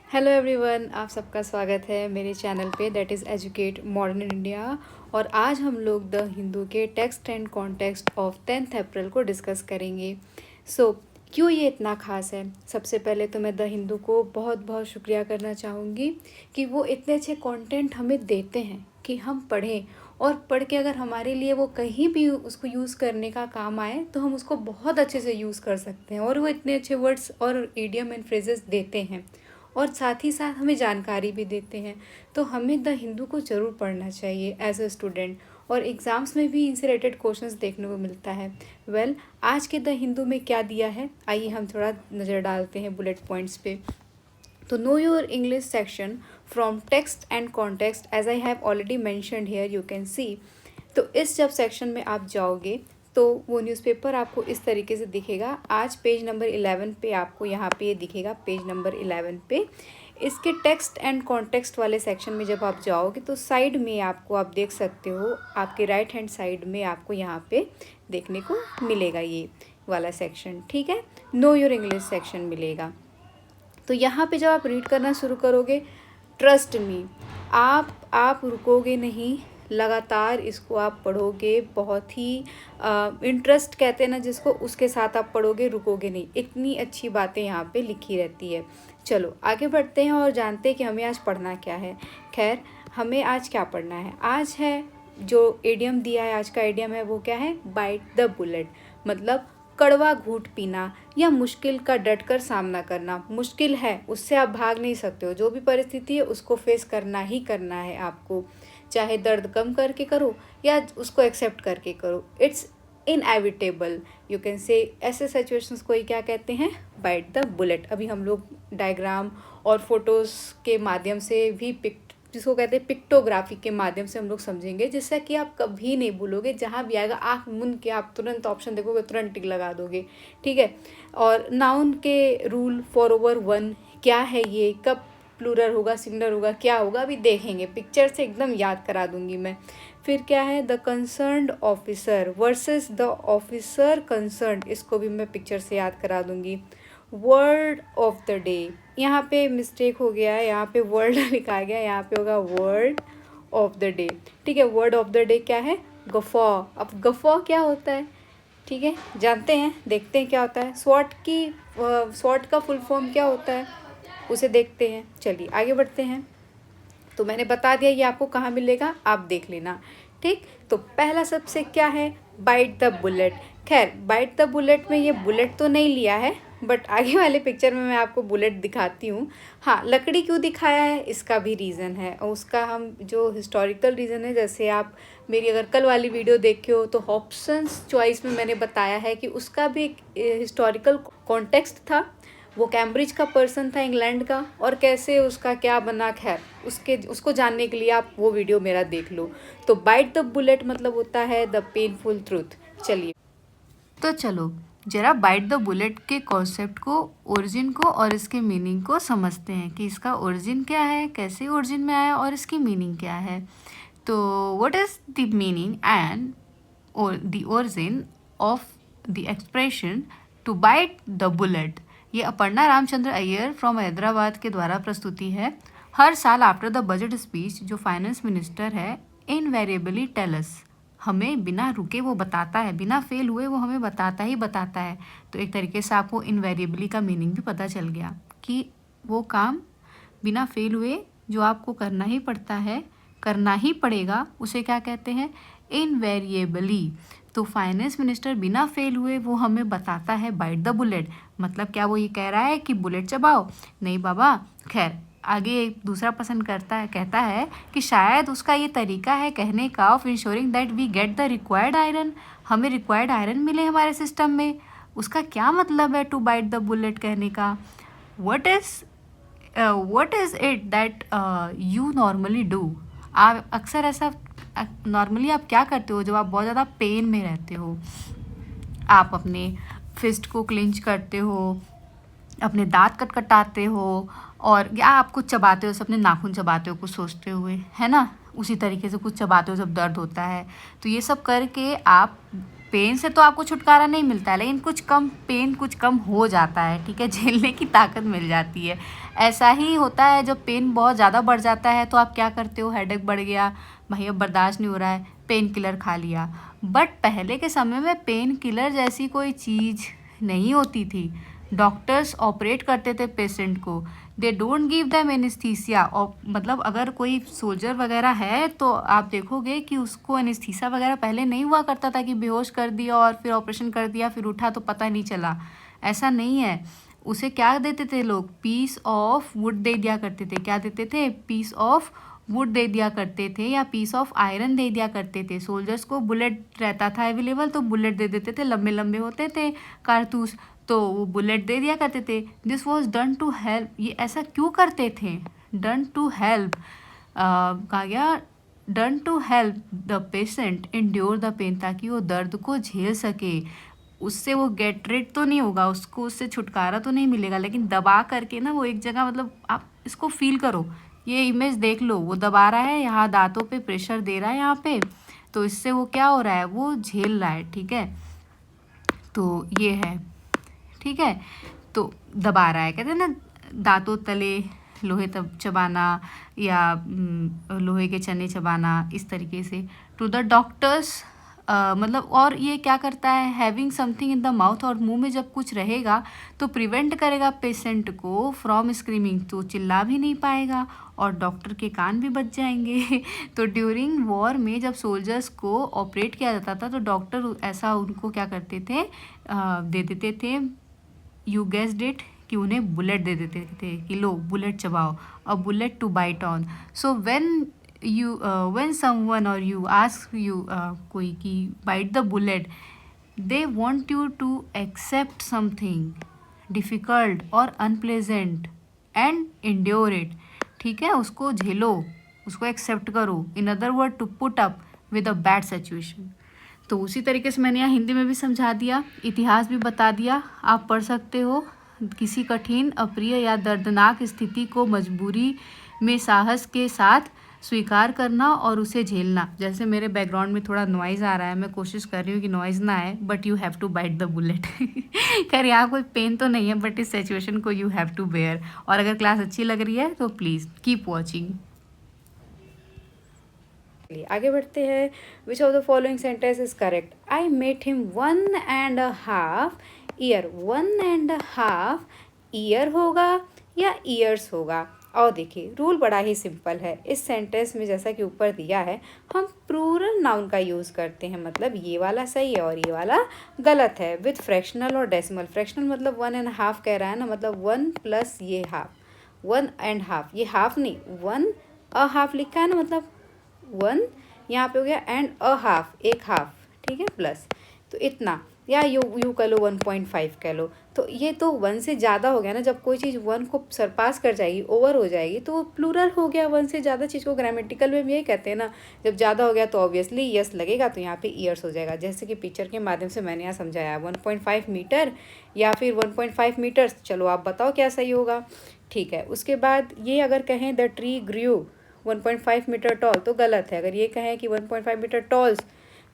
Hello everyone, आप सबका स्वागत है मेरे चैनल पे that is educate modern India. और आज हम लोग द हिंदू के text and context of 10th अप्रैल को डिस्कस करेंगे। क्यों ये इतना ख़ास है? सबसे पहले तो मैं द हिंदू को बहुत बहुत शुक्रिया करना चाहूँगी कि वो इतने अच्छे कंटेंट हमें देते हैं कि हम पढ़ें, और पढ़ के अगर हमारे लिए वो कहीं भी उसको यूज़ करने का काम आए तो हम उसको बहुत अच्छे से यूज़ कर सकते हैं। और वो इतने अच्छे वर्ड्स और इडियम एंड फ्रेजेस देते हैं और साथ ही साथ हमें जानकारी भी देते हैं। तो हमें द हिंदू को ज़रूर पढ़ना चाहिए एज अ स्टूडेंट, और एग्ज़ाम्स में भी इनसे रिलेटेड क्वेश्चंस देखने को मिलता है। आज के द हिंदू में क्या दिया है, आइए हम थोड़ा नज़र डालते हैं बुलेट पॉइंट्स पे। तो know your English section from text and context as I have already mentioned here, you can see. तो इस जब सेक्शन में आप जाओगे तो वो न्यूज़पेपर आपको इस तरीके से दिखेगा। आज पेज नंबर 11 पे आपको यहाँ पे ये दिखेगा, पेज नंबर 11 पे। इसके टेक्स्ट एंड कॉन्टेक्स्ट वाले सेक्शन में जब आप जाओगे तो साइड में आपको आप देख सकते हो, आपके राइट हैंड साइड में आपको यहाँ पे देखने को मिलेगा ये वाला सेक्शन, ठीक है। नो योर इंग्लिश सेक्शन मिलेगा। तो यहाँ पे जब आप रीड करना शुरू करोगे, ट्रस्ट मी, आप रुकोगे नहीं, लगातार इसको आप पढ़ोगे। बहुत ही इंटरेस्ट कहते हैं ना जिसको, उसके साथ आप पढ़ोगे, रुकोगे नहीं। इतनी अच्छी बातें यहाँ पे लिखी रहती है। चलो आगे बढ़ते हैं और जानते हैं कि हमें आज पढ़ना क्या है। खैर, हमें आज क्या पढ़ना है? आज है जो एडियम दिया है, आज का एडियम है वो क्या है? बाइट द बुलेट, मतलब कड़वा घूंट पीना या मुश्किल का डटकर सामना करना। मुश्किल है, उससे आप भाग नहीं सकते हो। जो भी परिस्थिति है उसको फेस करना ही करना है आपको, चाहे दर्द कम करके करो या उसको एक्सेप्ट करके करो। It's inevitable, you can say. ऐसे सिचुएशंस को ही क्या कहते हैं? Bite the bullet. अभी हम लोग डायग्राम और फोटोज़ के माध्यम से भी जिसको कहते हैं पिक्टोग्राफी के माध्यम से हम लोग समझेंगे, जिससे कि आप कभी नहीं भूलोगे। जहाँ भी आएगा आँख मूंद के आप तुरंत ऑप्शन देखोगे, तुरंत टिक लगा दोगे, ठीक है। और नाउन के रूल 4/1 क्या है ये, कब प्लूरल होगा, सिंगुलर होगा, क्या होगा, अभी देखेंगे। पिक्चर से एकदम याद करा दूंगी मैं। फिर क्या है? The concerned officer versus the officer concerned, इसको भी मैं पिक्चर से याद करा दूंगी। वर्ड ऑफ द डे, यहाँ पे मिस्टेक हो गया है, यहाँ पे वर्ड लिखा गया, यहाँ पे होगा वर्ड ऑफ द डे, ठीक है। वर्ड ऑफ द डे क्या है? गफॉ। अब गफॉ क्या होता है, ठीक है, जानते हैं, देखते हैं क्या होता है। स्वॉट का फुल फॉर्म क्या होता है, उसे देखते हैं। चलिए आगे बढ़ते हैं। तो मैंने बता दिया ये आपको कहाँ मिलेगा, आप देख लेना, ठीक। तो पहला सबसे क्या है? Bite the bullet. खैर, बाइट द बुलेट में ये बुलेट तो नहीं लिया है, बट आगे वाले पिक्चर में मैं आपको बुलेट दिखाती हूँ। हाँ, लकड़ी क्यों दिखाया है इसका भी रीज़न है, और उसका हम जो हिस्टोरिकल रीज़न है, जैसे आप मेरी अगर कल वाली वीडियो देखे हो तो ऑप्शंस चॉइस में मैंने बताया है कि उसका भी एक हिस्टोरिकल कॉन्टेक्स्ट था। वो कैम्ब्रिज का पर्सन था, इंग्लैंड का, और कैसे उसका क्या बना। खैर, उसको जानने के लिए आप वो वीडियो मेरा देख लो। तो बाइट द बुलेट मतलब होता है द पेनफुल ट्रूथ। चलिए, तो चलो जरा बाइट द बुलेट के कॉन्सेप्ट को, ओरिजिन को और इसके मीनिंग को समझते हैं कि इसका ओरिजिन क्या है, कैसे ओरिजिन में आया और इसकी मीनिंग क्या है। तो what is the meaning and और the origin of the expression to bite the bullet? ये अपर्णा रामचंद्र अय्यर फ्रॉम हैदराबाद के द्वारा प्रस्तुति है। हर साल आफ्टर द बजट स्पीच जो फाइनेंस मिनिस्टर है इनवेरिएबली टेल अस, हमें बिना रुके वो बताता है, बिना फेल हुए वो हमें बताता ही बताता है। तो एक तरीके से आपको इनवेरिएबली का मीनिंग भी पता चल गया कि वो काम बिना फेल हुए जो आपको करना ही पड़ता है, करना ही पड़ेगा, उसे क्या कहते हैं? इनवेरिएबली। तो फाइनेंस मिनिस्टर बिना फेल हुए वो हमें बताता है बाइट द बुलेट। मतलब क्या वो ये कह रहा है कि बुलेट चबाओ? नहीं बाबा। खैर, आगे एक दूसरा पसंद कहता है कि शायद उसका ये तरीका है कहने का of ensuring that we get the required iron, हमें रिक्वायर्ड आयरन मिले हमारे सिस्टम में। उसका क्या मतलब है टू बाइट द बुलेट कहने का? What is it that you normally do? आप अक्सर ऐसा नॉर्मली आप क्या करते हो जब आप बहुत ज़्यादा पेन में रहते हो? आप अपने फिस्ट को क्लिंच करते हो, अपने दांत कटकटाते हो, और या आप कुछ चबाते हो, अपने नाखून चबाते हो कुछ सोचते हुए, है ना। उसी तरीके से कुछ चबाते हो जब दर्द होता है। तो ये सब करके आप पेन से तो आपको छुटकारा नहीं मिलता है, लेकिन कुछ कम हो जाता है, ठीक है, झेलने की ताकत मिल जाती है। ऐसा ही होता है जब पेन बहुत ज़्यादा बढ़ जाता है तो आप क्या करते हो, हेडेक बढ़ गया भाई, अब बर्दाश्त नहीं हो रहा है, पेन किलर खा लिया। बट पहले के समय में पेन किलर जैसी कोई चीज़ नहीं होती थी। डॉक्टर्स ऑपरेट करते थे पेशेंट को, they don't give them anaesthesia. और मतलब अगर कोई सोल्जर वगैरह है तो आप देखोगे कि उसको एनेस्थीसिया वगैरह पहले नहीं हुआ करता था कि बेहोश कर दिया और फिर ऑपरेशन कर दिया, फिर उठा तो पता नहीं चला। ऐसा नहीं है। उसे क्या देते थे लोग, पीस ऑफ वुड दे दिया करते थे। क्या देते थे, पीस ऑफ वुड दे दिया करते थे, या पीस ऑफ आयरन दे दिया करते थे। सोल्जर्स को बुलेट रहता था अवेलेबल, तो बुलेट दे देते थे, लंबे लंबे होते थे कारतूस, तो वो बुलेट दे दिया करते थे। This was done to help. ये ऐसा क्यों करते थे, डन टू हेल्प, कहा गया done to help the patient endure the pain, ताकि वो दर्द को झेल सके। उससे वो गेट रेड तो नहीं होगा, उसको उससे छुटकारा तो नहीं मिलेगा, लेकिन दबा करके ना वो एक जगह, मतलब आप इसको फील करो, ये इमेज देख लो, वो दबा रहा है, यहाँ दांतों पे प्रेशर दे रहा है यहाँ पे, तो इससे वो क्या हो रहा है, वो झेल रहा है, ठीक है। तो ये है, ठीक है, तो दबा रहा है, कहते हैं ना दांतों तले लोहे तब चबाना, या लोहे के चने चबाना, इस तरीके से। टू द डॉक्टर्स, मतलब, और ये क्या करता है, having something in the mouth, और मुंह में जब कुछ रहेगा तो प्रिवेंट करेगा पेशेंट को फ्रॉम स्क्रीमिंग, तो चिल्ला भी नहीं पाएगा और डॉक्टर के कान भी बच जाएंगे। तो ड्यूरिंग वॉर में जब सोल्जर्स को ऑपरेट किया जाता था तो डॉक्टर ऐसा उनको क्या करते थे, दे देते थे, यू गेस्ड इट, कि उन्हें बुलेट दे देते थे कि लो बुलेट चबाओ, a bullet to bite on. So when someone और यू आस्क यू, कोई कि bite the bullet, they want you to accept something difficult or unpleasant and endure it, ठीक है, उसको झेलो, उसको एक्सेप्ट करो, in other word to put up with a bad situation. तो उसी तरीके से मैंने यहाँ हिंदी में भी समझा दिया, इतिहास भी बता दिया, आप पढ़ सकते हो। किसी कठिन, अप्रिय या दर्दनाक स्थिति को मजबूरी में साहस के साथ स्वीकार करना और उसे झेलना। जैसे मेरे बैकग्राउंड में थोड़ा नॉइज़ आ रहा है, मैं कोशिश कर रही हूँ कि नॉइज़ ना आए, but you have to bite the bullet. खैर यहाँ कोई पेन तो नहीं है, बट इस सिचुएशन को यू हैव टू बेयर। और अगर क्लास अच्छी लग रही है तो प्लीज़ कीप वॉचिंग। आगे बढ़ते हैं। Which of the following sentence is correct, I met him 1.5 year, 1.5 year होगा या ईयर्स होगा। और देखिए रूल बड़ा ही सिंपल है इस सेंटेंस में, जैसा कि ऊपर दिया है, हम प्लूरल नाउन का यूज़ करते हैं, मतलब ये वाला सही है और ये वाला गलत है, विथ फ्रैक्शनल और डेसिमल। फ्रैक्शनल मतलब 1.5 कह रहा है ना, मतलब 1 प्लस ये हाफ, 1.5, ये हाफ नहीं, 1.5 लिखा है ना, मतलब 1 यहाँ पे हो गया एंड अ हाफ, एक हाफ, ठीक है, प्लस, तो इतना, या यू कह लो 1.5 कह लो। तो ये तो 1 से ज़्यादा हो गया ना, जब कोई चीज़ 1 को सरपास कर जाएगी, ओवर हो जाएगी, तो वो प्लूरल हो गया। 1 से ज़्यादा चीज़ को ग्रामेटिकल में भी यही कहते हैं ना, जब ज़्यादा हो गया तो ऑब्वियसली यस लगेगा, तो यहाँ पे ईयर्स हो जाएगा। जैसे कि पिक्चर के माध्यम से मैंने यहाँ समझाया, 1.5 मीटर या फिर 1.5 मीटर्स, चलो आप बताओ क्या सही होगा, ठीक है। उसके बाद ये अगर कहें the tree grew 1.5 metre tall, तो गलत है। अगर ये कहें कि 1.5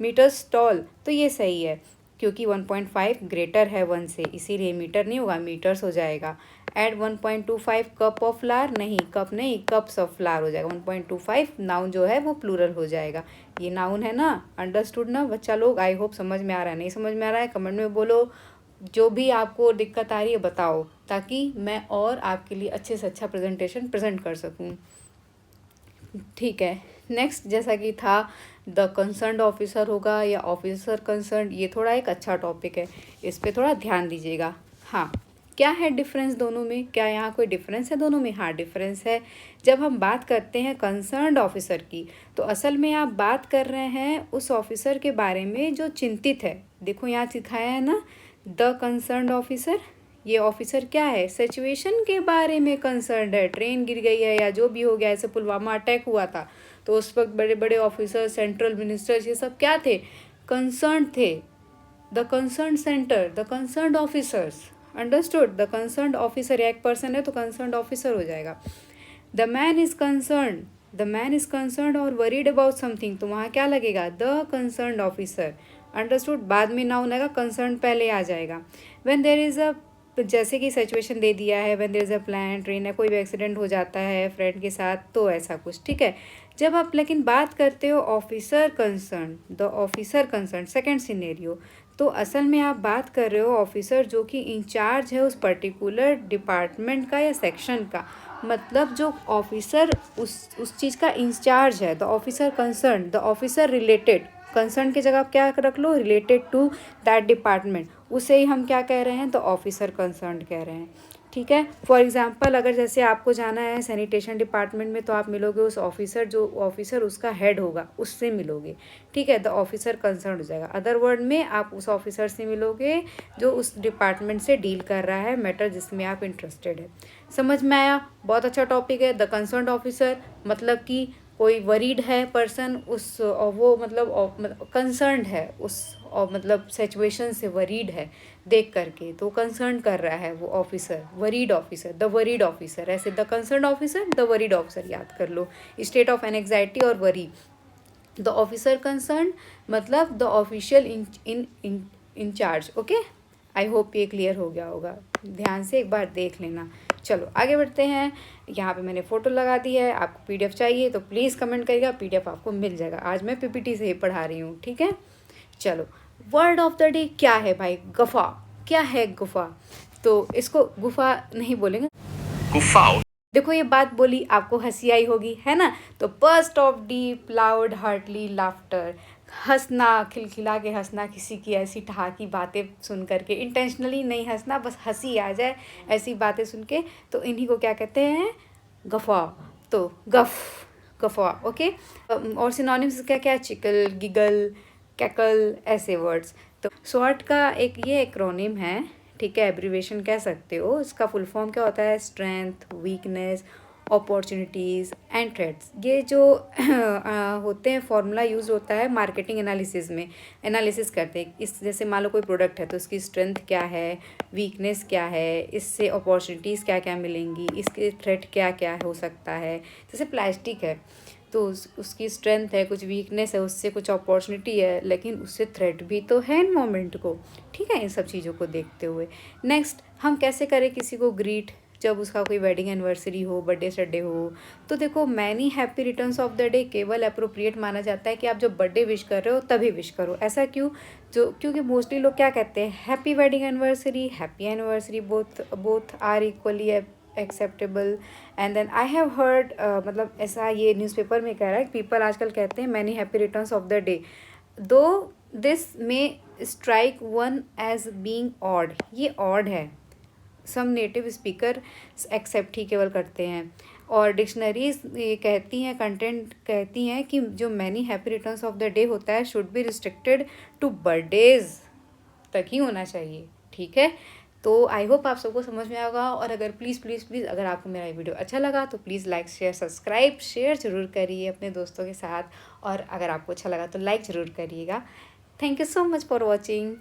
मीटर्स टॉल, तो ये सही है, क्योंकि 1.5 ग्रेटर है 1 से, इसीलिए मीटर नहीं होगा, मीटर्स हो जाएगा। एड 1.25 कप ऑफ फ्लावर, नहीं कप नहीं, कप्स ऑफ फ्लावर हो जाएगा। 1.25 नाउन जो है वो प्लूरल हो जाएगा। ये नाउन है ना, अंडरस्टूड ना बच्चा लोग, आई होप समझ में आ रहा है। नहीं समझ में आ रहा है कमेंट में बोलो, जो भी आपको दिक्कत आ रही है बताओ, ताकि मैं और आपके लिए अच्छे से अच्छा प्रेजेंटेशन प्रेजेंट कर सकूँ, ठीक है। नेक्स्ट जैसा कि था द कंसर्न्ड ऑफिसर होगा या ऑफिसर कंसर्न्ड, ये थोड़ा एक अच्छा टॉपिक है, इस पर थोड़ा ध्यान दीजिएगा। हाँ, क्या है डिफरेंस दोनों में, क्या यहाँ कोई डिफरेंस है दोनों में? हाँ डिफरेंस है। जब हम बात करते हैं कंसर्न्ड ऑफिसर की, तो असल में आप बात कर रहे हैं उस ऑफिसर के बारे में जो चिंतित है। देखो यहाँ सिखाया है ना, द कंसर्न्ड ऑफिसर, ये ऑफिसर क्या है, सिचुएशन के बारे में कंसर्न है। ट्रेन गिर गई है या जो भी हो गया, ऐसे पुलवामा अटैक हुआ था, तो उस वक्त बड़े बड़े ऑफिसर, सेंट्रल मिनिस्टर्स, ये सब क्या थे, कंसर्न थे। The concern centre, the concern officers, understood. The concern officer, एक पर्सन है तो कंसर्न ऑफिसर हो जाएगा। The man is concern, the man is concern और वरीड अबाउट समथिंग, तो वहाँ क्या लगेगा, द कंसर्न ऑफिसर। अंडरस्टूड। बाद में नाउन आएगा, कंसर्न पहले आ जाएगा। व्हेन देयर इज़ अ, जैसे कि सिचुएशन दे दिया है, when there is a plan, train है, कोई भी एक्सीडेंट हो जाता है फ्रेंड के साथ, तो ऐसा कुछ, ठीक है। जब आप लेकिन बात करते हो officer concern, the officer concern, second scenario, तो असल में आप बात कर रहे हो ऑफिसर जो कि इंचार्ज है उस पर्टिकुलर डिपार्टमेंट का या सेक्शन का, मतलब जो ऑफिसर उस चीज़ का इंचार्ज है, the officer concern, the officer related, concern की जगह आप क्या रख लो, रिलेटेड टू दैट डिपार्टमेंट, उसे ही हम क्या कह रहे हैं, द ऑफिसर कंसर्न कह रहे हैं, ठीक है। फॉर एग्जांपल अगर जैसे आपको जाना है सैनिटेशन डिपार्टमेंट में, तो आप मिलोगे उस ऑफिसर, जो ऑफिसर उसका हेड होगा उससे मिलोगे, ठीक है, द ऑफिसर कंसर्न हो जाएगा। अदर वर्ड में आप उस ऑफिसर से मिलोगे जो उस डिपार्टमेंट से डील कर रहा है मैटर जिसमें आप इंटरेस्टेड है। समझ में आया? बहुत अच्छा टॉपिक है। द कंसर्न ऑफिसर मतलब कि कोई वरीड है पर्सन, उस और वो मतलब कंसर्न्ड है उस, और मतलब सिचुएशन से वरीड है देख करके, तो कंसर्न कर रहा है वो officer, worried officer, the worried officer, ऐसे the concern officer, the worried officer याद कर लो, state of anxiety or worry. The officer concern मतलब the official in charge. Okay, I hope ये क्लियर हो गया होगा, ध्यान से एक बार देख लेना। चलो आगे बढ़ते हैं। यहाँ पे मैंने फ़ोटो लगा दी है, आपको पीडीएफ चाहिए तो प्लीज़ कमेंट करिएगा, पीडीएफ आपको मिल जाएगा। आज मैं पीपीटी से ही पढ़ा रही हूँ, ठीक है। चलो, वर्ड ऑफ द डे क्या है भाई? गुफा। क्या है गुफा? तो इसको गुफा नहीं बोलेंगे, गुफा। देखो ये बात बोली आपको हंसी आई होगी, है ना, तो burst of deep loud heartily laughter, हंसना, खिलखिला के हंसना, किसी की ऐसी ठहाकी बातें सुन करके, इंटेंशनली नहीं हंसना, बस हंसी आ जाए ऐसी बातें सुन के, तो इन्हीं को क्या कहते हैं? गफा। तो गफा, ओके। और सिनोनिम्स क्या क्या? चिकल, गिगल, कैकल, ऐसे वर्ड्स। तो शॉर्ट का एक ये एक्रोनिम है, ठीक है, एब्रीवेशन कह सकते हो। इसका फुल फॉर्म क्या होता है? Strength, weakness, opportunities and threats. ये जो होते हैं, फॉर्मूला यूज़ होता है मार्केटिंग एनालिसिस में, एनालिसिस करते हैं इस, जैसे मान लो कोई प्रोडक्ट है तो इसकी स्ट्रेंथ क्या है, वीकनेस क्या है, इससे अपॉर्चुनिटीज़ क्या क्या मिलेंगी, इसके थ्रेट क्या क्या हो सकता है। जैसे प्लास्टिक है तो उसकी स्ट्रेंथ है, कुछ वीकनेस है, उससे कुछ अपॉर्चुनिटी है, लेकिन उससे थ्रेट भी तो है एनवायरनमेंट को, ठीक है। इन सब चीज़ों को देखते हुए नेक्स्ट हम कैसे करें किसी को ग्रीट, जब उसका कोई वेडिंग एनिवर्सरी हो, बर्थडे सड्डे हो, तो देखो many happy returns of the day केवल अप्रोप्रिएट माना जाता है कि आप जब बर्थडे विश कर रहे हो तभी विश करो। ऐसा क्यों? क्योंकि मोस्टली लोग क्या कहते हैं, happy wedding anniversary, happy anniversary, both are equally acceptable. And then I have heard, मतलब ऐसा ये न्यूज़पेपर में कह रहा है कि पीपल आजकल कहते हैं many happy returns of the day, though this may strike one as being odd, ये ऑड है, सम नेटिव स्पीकर एक्सेप्ट ही केवल करते हैं। और डिक्शनरीज ये कहती हैं, कंटेंट कहती हैं कि जो many happy returns of the day होता है should be restricted to birthdays तक ही होना चाहिए, ठीक है। तो आई होप आप सबको समझ में आएगा। और अगर प्लीज़ अगर आपको मेरा ये वीडियो अच्छा लगा तो please like share subscribe share ज़रूर करिए अपने दोस्तों के साथ, और अगर आपको अच्छा लगा तो लाइक ज़रूर करिएगा। Thank you so much for watching.